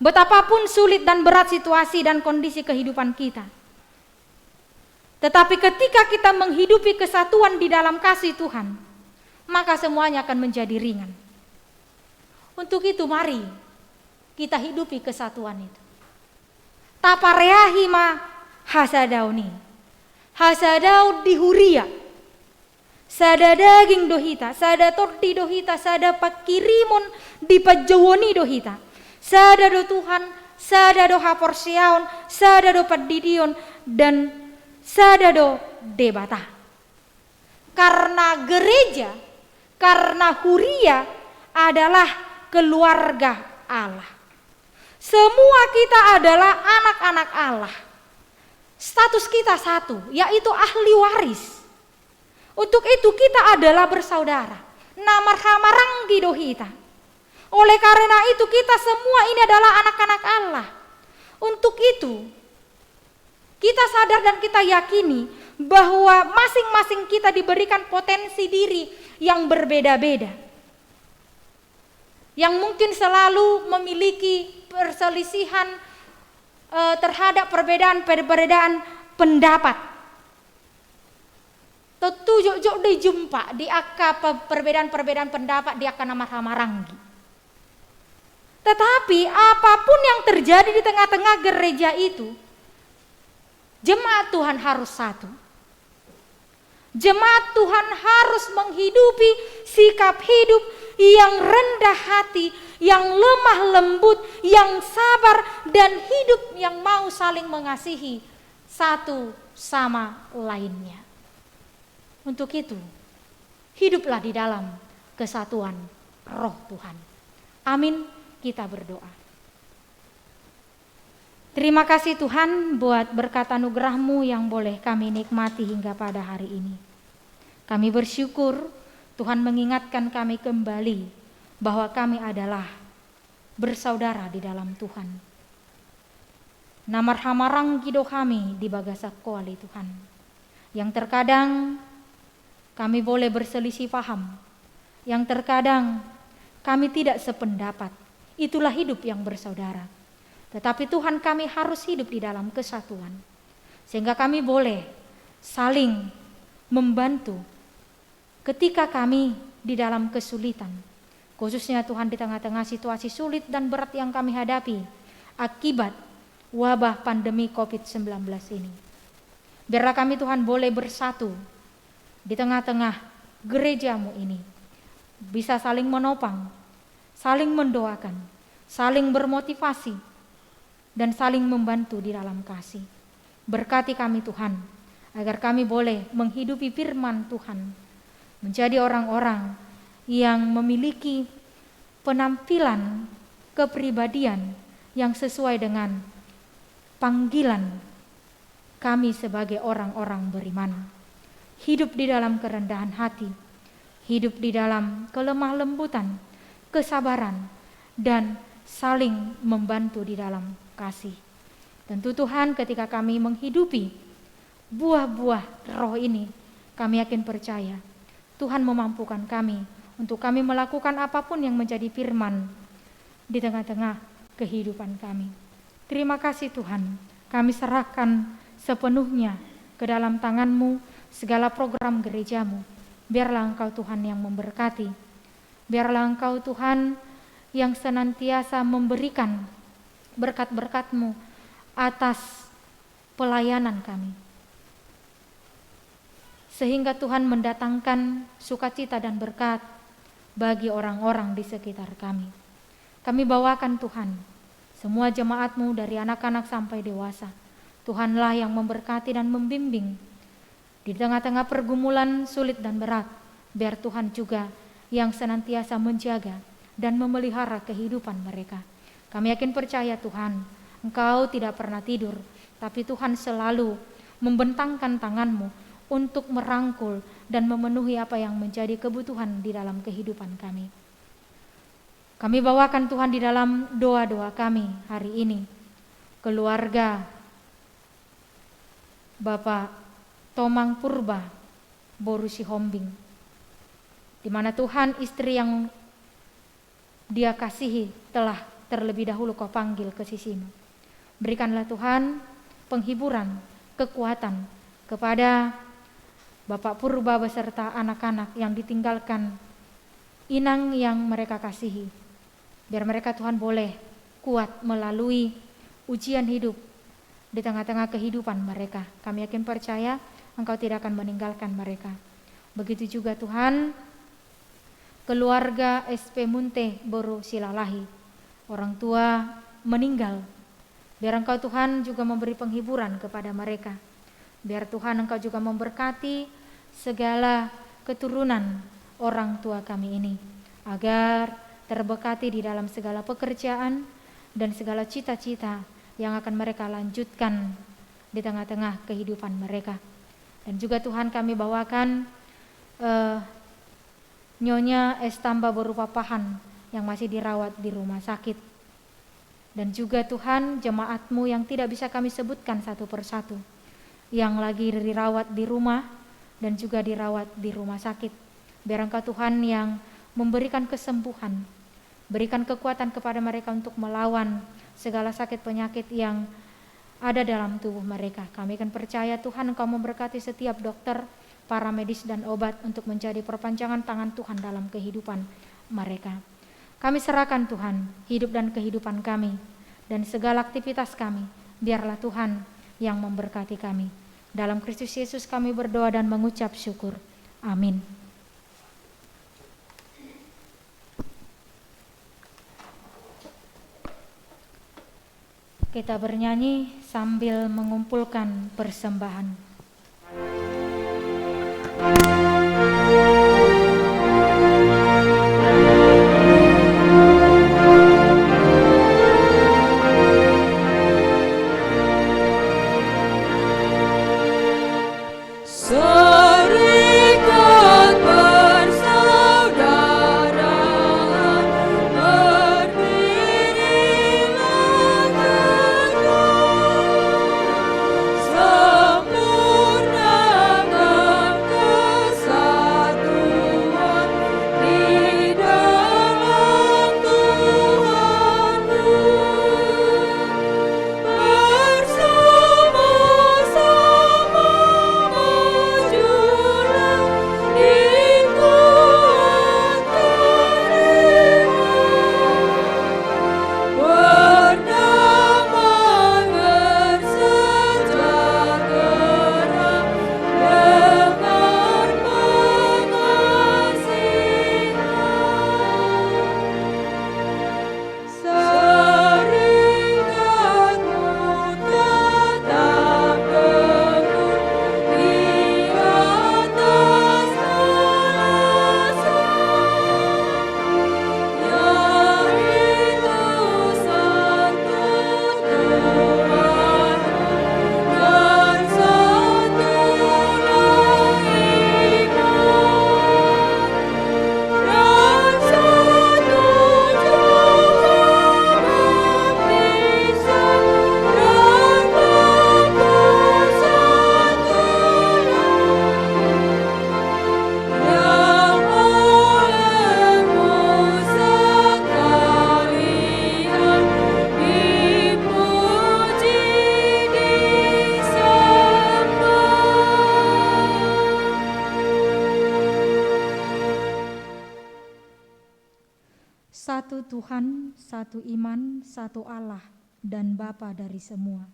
betapapun sulit dan berat situasi dan kondisi kehidupan kita, tetapi ketika kita menghidupi kesatuan di dalam kasih Tuhan, maka semuanya akan menjadi ringan. Untuk itu mari kita hidupi kesatuan itu. Taparehahima hasadauni, hasadau di huria, sada daging dohita, sada torti dohita, sada pakirimun di pajawoni dohita, sada do Tuhan, sada do haporsiaon, sada do padidion, dan sada do debata. Karena gereja, karena huria adalah keluarga Allah. Semua kita adalah anak-anak Allah. Status kita satu, yaitu ahli waris. Untuk itu kita adalah bersaudara. Namarhamaranggi dohita. Oleh karena itu kita semua ini adalah anak-anak Allah. Untuk itu kita sadar dan kita yakini bahwa masing-masing kita diberikan potensi diri yang berbeda-beda, yang mungkin selalu memiliki perselisihan terhadap perbedaan pendapat. Tentu jok dijumpa di akar perbedaan pendapat di akan amaranggi. Tetapi apapun yang terjadi di tengah-tengah gereja itu, jemaat Tuhan harus satu. Jemaat Tuhan harus menghidupi sikap hidup yang rendah hati, yang lemah lembut, yang sabar, dan hidup yang mau saling mengasihi satu sama lainnya. Untuk itu, hiduplah di dalam kesatuan Roh Tuhan. Amin, kita berdoa. Terima kasih Tuhan buat berkat anugerah-Mu yang boleh kami nikmati hingga pada hari ini. Kami bersyukur Tuhan mengingatkan kami kembali bahwa kami adalah bersaudara di dalam Tuhan. Namarhamarang gido kami di bagasa kuali Tuhan. Yang terkadang kami boleh berselisih paham. Yang terkadang kami tidak sependapat. Itulah hidup yang bersaudara. Tetapi Tuhan, kami harus hidup di dalam kesatuan. Sehingga kami boleh saling membantu ketika kami di dalam kesulitan. Khususnya Tuhan di tengah-tengah situasi sulit dan berat yang kami hadapi akibat wabah pandemi COVID-19 ini. Biarlah kami Tuhan boleh bersatu di tengah-tengah gereja-Mu ini. Bisa saling menopang, saling mendoakan, saling bermotivasi, dan saling membantu di dalam kasih. Berkati kami Tuhan, agar kami boleh menghidupi firman Tuhan, menjadi orang-orang yang memiliki penampilan kepribadian yang sesuai dengan panggilan kami sebagai orang-orang beriman. Hidup di dalam kerendahan hati, hidup di dalam kelemah lembutan, kesabaran, dan saling membantu di dalam kasih. Tentu Tuhan, ketika kami menghidupi buah-buah roh ini, kami yakin percaya Tuhan memampukan kami untuk kami melakukan apapun yang menjadi firman di tengah-tengah kehidupan kami. Terima kasih Tuhan, kami serahkan sepenuhnya ke dalam tangan-Mu segala program gereja-Mu. Biarlah Engkau Tuhan yang memberkati, biarlah Engkau Tuhan yang senantiasa memberikan berkat-berkat-Mu atas pelayanan kami, sehingga Tuhan mendatangkan sukacita dan berkat bagi orang-orang di sekitar kami. Kami bawakan Tuhan semua jemaat-Mu dari anak-anak sampai dewasa. Tuhanlah yang memberkati dan membimbing di tengah-tengah pergumulan sulit dan berat. Biar Tuhan juga yang senantiasa menjaga dan memelihara kehidupan mereka. Kami yakin percaya Tuhan, Engkau tidak pernah tidur, tapi Tuhan selalu membentangkan tangan-Mu untuk merangkul dan memenuhi apa yang menjadi kebutuhan di dalam kehidupan kami. Kami bawakan Tuhan di dalam doa-doa kami hari ini, keluarga Bapak Tomang Purba Boru Sihombing, di mana Tuhan istri yang dia kasihi telah terlebih dahulu kau panggil ke sisimu. Berikanlah Tuhan penghiburan, kekuatan kepada Bapak Purba beserta anak-anak yang ditinggalkan inang yang mereka kasihi. Biar mereka Tuhan boleh kuat melalui ujian hidup di tengah-tengah kehidupan mereka. Kami yakin percaya Engkau tidak akan meninggalkan mereka. Begitu juga Tuhan keluarga SP Munte Boru Silalahi, orang tua meninggal. Biar Engkau Tuhan juga memberi penghiburan kepada mereka. Biar Tuhan Engkau juga memberkati segala keturunan orang tua kami ini, agar terberkati di dalam segala pekerjaan dan segala cita-cita yang akan mereka lanjutkan di tengah-tengah kehidupan mereka. Dan juga Tuhan kami bawakan Nyonya Estamba berupa pahan yang masih dirawat di rumah sakit. Dan juga Tuhan jemaat-Mu yang tidak bisa kami sebutkan satu persatu, yang lagi dirawat di rumah dan juga dirawat di rumah sakit. Biar Engkau Tuhan yang memberikan kesembuhan, berikan kekuatan kepada mereka untuk melawan segala sakit penyakit yang ada dalam tubuh mereka. Kami akan percaya Tuhan Engkau memberkati setiap dokter, para medis dan obat untuk menjadi perpanjangan tangan Tuhan dalam kehidupan mereka. Kami serahkan Tuhan hidup dan kehidupan kami dan segala aktivitas kami. Biarlah Tuhan yang memberkati kami. Dalam Kristus Yesus kami berdoa dan mengucap syukur. Amin. Kita bernyanyi sambil mengumpulkan persembahan. Satu Tuhan, satu iman, satu Allah dan Bapa dari semua.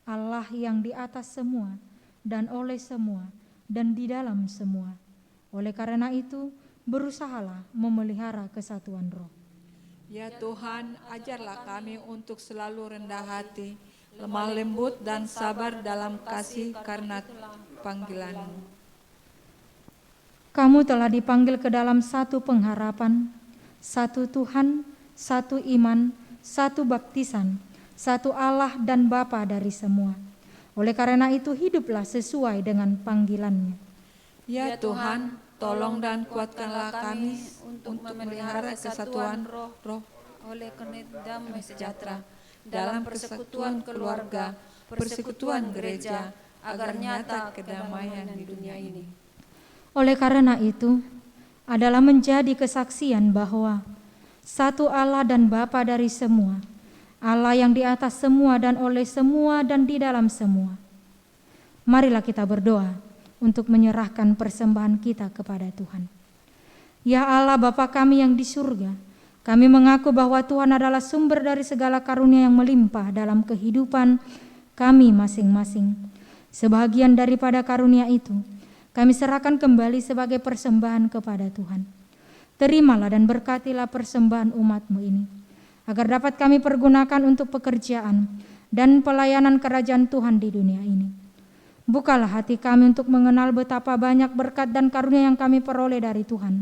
Allah yang di atas semua dan oleh semua dan di dalam semua. Oleh karena itu, berusahalah memelihara kesatuan roh. Ya Tuhan, ajarlah kami untuk selalu rendah hati, lemah lembut dan sabar dalam kasih karena panggilan-Mu. Kamu telah dipanggil ke dalam satu pengharapan, satu Tuhan, satu iman, satu baptisan, satu Allah dan Bapa dari semua. Oleh karena itu hiduplah sesuai dengan panggilannya. Ya Tuhan, tolong dan kuatkanlah kami untuk memelihara kesatuan roh oleh karena damai sejahtera dalam persekutuan keluarga, persekutuan gereja, agar nyata kedamaian di dunia ini. Oleh karena itu, adalah menjadi kesaksian bahwa satu Allah dan Bapa dari semua, Allah yang di atas semua dan oleh semua dan di dalam semua. Marilah kita berdoa untuk menyerahkan persembahan kita kepada Tuhan. Ya Allah Bapa kami yang di surga, kami mengaku bahwa Tuhan adalah sumber dari segala karunia yang melimpah dalam kehidupan kami masing-masing. Sebagian daripada karunia itu, kami serahkan kembali sebagai persembahan kepada Tuhan. Terimalah dan berkatilah persembahan umat-Mu ini, agar dapat kami pergunakan untuk pekerjaan dan pelayanan kerajaan Tuhan di dunia ini. Bukalah hati kami untuk mengenal betapa banyak berkat dan karunia yang kami peroleh dari Tuhan,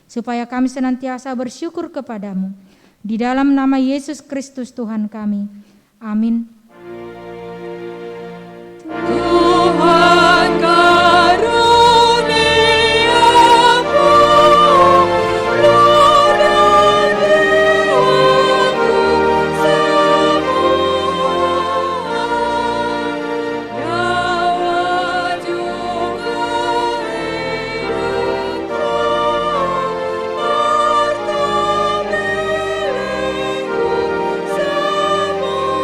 supaya kami senantiasa bersyukur kepadamu. Di dalam nama Yesus Kristus Tuhan kami. Amin. Tuhan karuniamu luar jiwaku semua, nyawa juga hidupku, harta milikku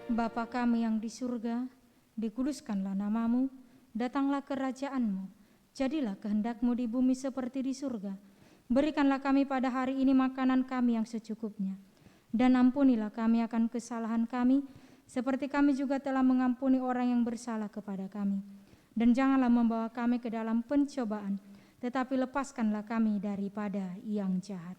Bapa kami yang di surga, dikuduskanlah namamu, datanglah kerajaanmu, jadilah kehendak-Mu di bumi seperti di surga. Berikanlah kami pada hari ini makanan kami yang secukupnya, dan ampunilah kami akan kesalahan kami, seperti kami juga telah mengampuni orang yang bersalah kepada kami. Dan janganlah membawa kami ke dalam pencobaan, tetapi lepaskanlah kami daripada yang jahat.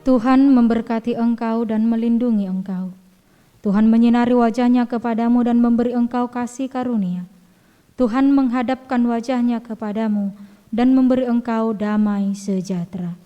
Tuhan memberkati engkau dan melindungi engkau. Tuhan menyinari wajah-Nya kepadamu dan memberi engkau kasih karunia. Tuhan menghadapkan wajah-Nya kepadamu dan memberi engkau damai sejahtera.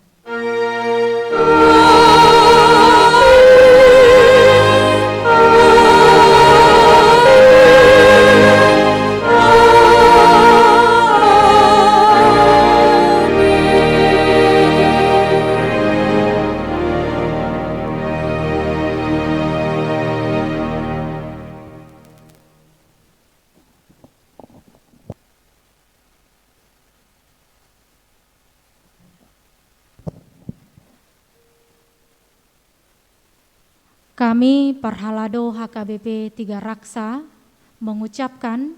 Kami Parhalado HKBP 3 Raksa mengucapkan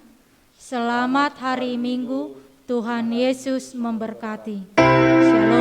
selamat hari Minggu, Tuhan Yesus memberkati. Shalom.